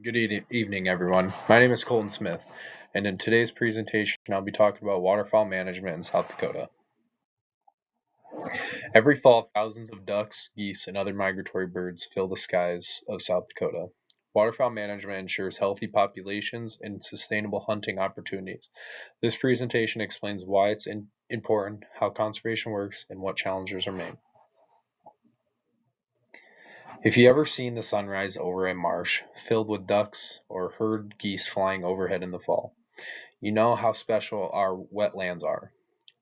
Good evening, everyone. My name is Colton Smith, and in today's presentation, I'll be talking about waterfowl management in South Dakota. Every fall, thousands of ducks, geese, and other migratory birds fill the skies of South Dakota. Waterfowl management ensures healthy populations and sustainable hunting opportunities. This presentation explains why it's important, how conservation works, and what challenges are made. If you ever seen the sunrise over a marsh filled with ducks or heard geese flying overhead in the fall, you know how special our wetlands are.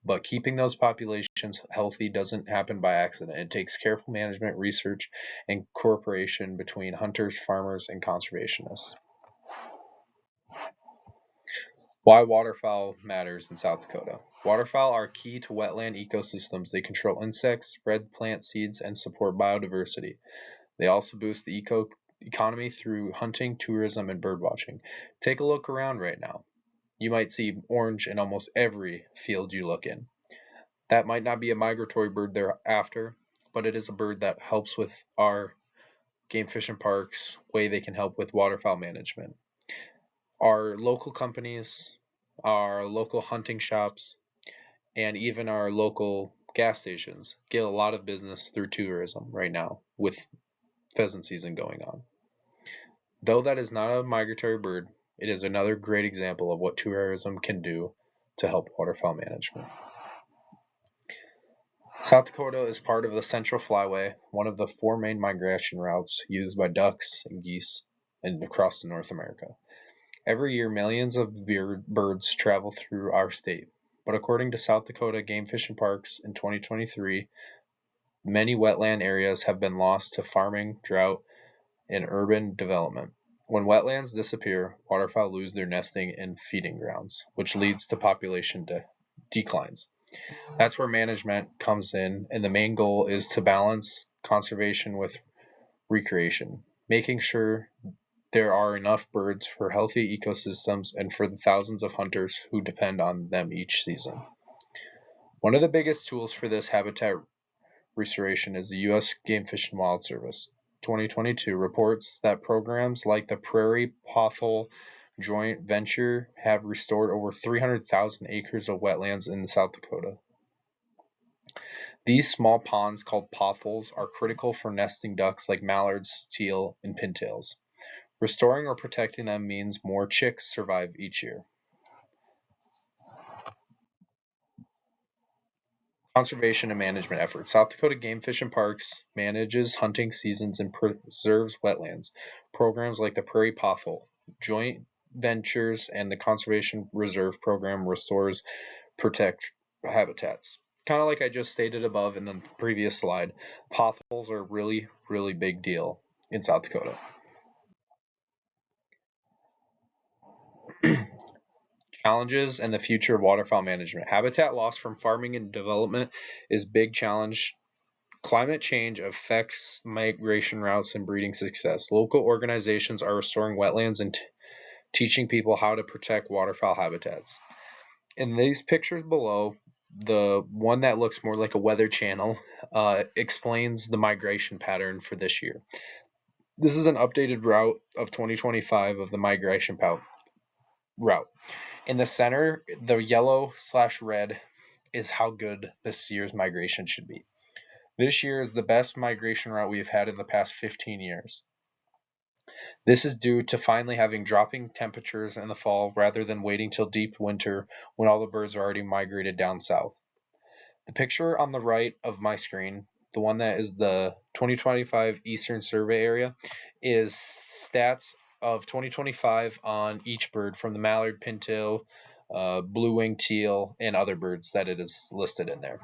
But keeping those populations healthy doesn't happen by accident. It takes careful management, research, and cooperation between hunters, farmers, and conservationists. Why waterfowl matters in South Dakota. Waterfowl are key to wetland ecosystems. They control insects, spread plant seeds, and support biodiversity. They also boost the economy through hunting, tourism, and birdwatching. Take a look around right now. You might see orange in almost every field you look in. That might not be a migratory bird they're after, but it is a bird that helps with our game fish and parks way they can help with waterfowl management. Our local companies, our local hunting shops, and even our local gas stations get a lot of business through tourism right now with pheasant season going on. Though that is not a migratory bird, it is another great example of what tourism can do to help waterfowl management. South Dakota is part of the Central Flyway, one of the four main migration routes used by ducks and geese across North America. Every year, millions of birds travel through our state, but according to South Dakota Game Fish and Parks in 2023, many wetland areas have been lost to farming, drought, and urban development. When wetlands disappear, waterfowl lose their nesting and feeding grounds, which leads to population declines. That's where management comes in, and the main goal is to balance conservation with recreation, making sure there are enough birds for healthy ecosystems and for the thousands of hunters who depend on them each season. One of the biggest tools for this habitat restoration is the U.S. Game Fish and Wild Service. 2022 reports that programs like the Prairie Pothole joint venture have restored over 300,000 acres of wetlands in South Dakota. These small ponds, called potholes, are critical for nesting ducks like mallards, teal, and pintails. Restoring or protecting them means more chicks survive each year. Conservation and management efforts. South Dakota Game Fish and Parks manages hunting seasons and preserves wetlands. Programs like the Prairie Pothole joint ventures and the Conservation Reserve Program restores protect habitats. Kind of like I just stated above in the previous slide, potholes are a really big deal in South Dakota. Challenges and the future of waterfowl management. Habitat loss from farming and development is a big challenge. Climate change affects migration routes and breeding success. Local organizations are restoring wetlands and teaching people how to protect waterfowl habitats. In these pictures below, the one that looks more like a weather channel explains the migration pattern for this year. This is an updated route of 2025 of the migration route. In the center, the yellow/red is how good this year's migration should be. This year is the best migration route we've had in the past 15 years. This is due to finally having dropping temperatures in the fall rather than waiting till deep winter when all the birds are already migrated down south. The picture on the right of my screen, the one that is the 2025 Eastern Survey area, is stats of 2025 on each bird from the mallard, pintail, blue-winged teal, and other birds that it is listed in there.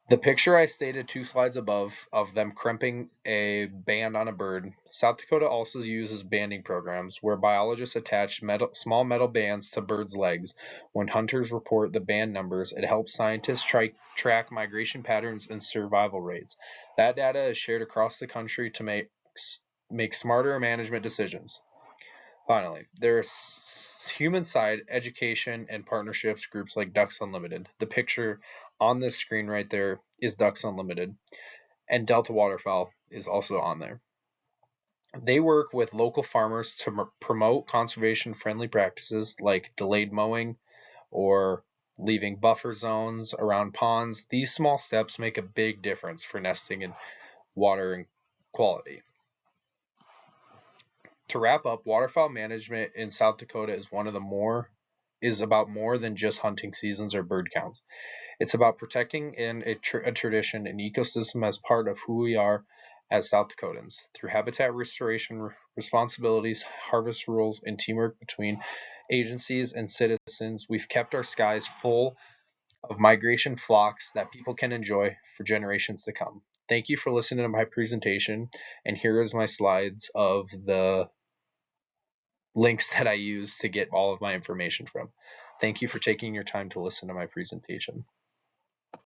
The picture I stated 2 slides above of them crimping a band on a bird, South Dakota also uses banding programs where biologists attach small metal bands to birds' legs. When hunters report the band numbers, it helps scientists track migration patterns and survival rates. That data is shared across the country to make smarter management decisions. Finally, there's human side education and partnerships groups like Ducks Unlimited. The picture on this screen right there is Ducks Unlimited, and Delta Waterfowl is also on there. They work with local farmers to promote conservation-friendly practices like delayed mowing or leaving buffer zones around ponds. These small steps make a big difference for nesting and watering quality. To wrap up, waterfowl management in South Dakota is about more than just hunting seasons or bird counts. It's about protecting a tradition, an ecosystem as part of who we are as South Dakotans. Through habitat restoration responsibilities, harvest rules, and teamwork between agencies and citizens, we've kept our skies full of migration flocks that people can enjoy for generations to come. Thank you for listening to my presentation, and here is my slides of the links that I use to get all of my information from. Thank you for taking your time to listen to my presentation.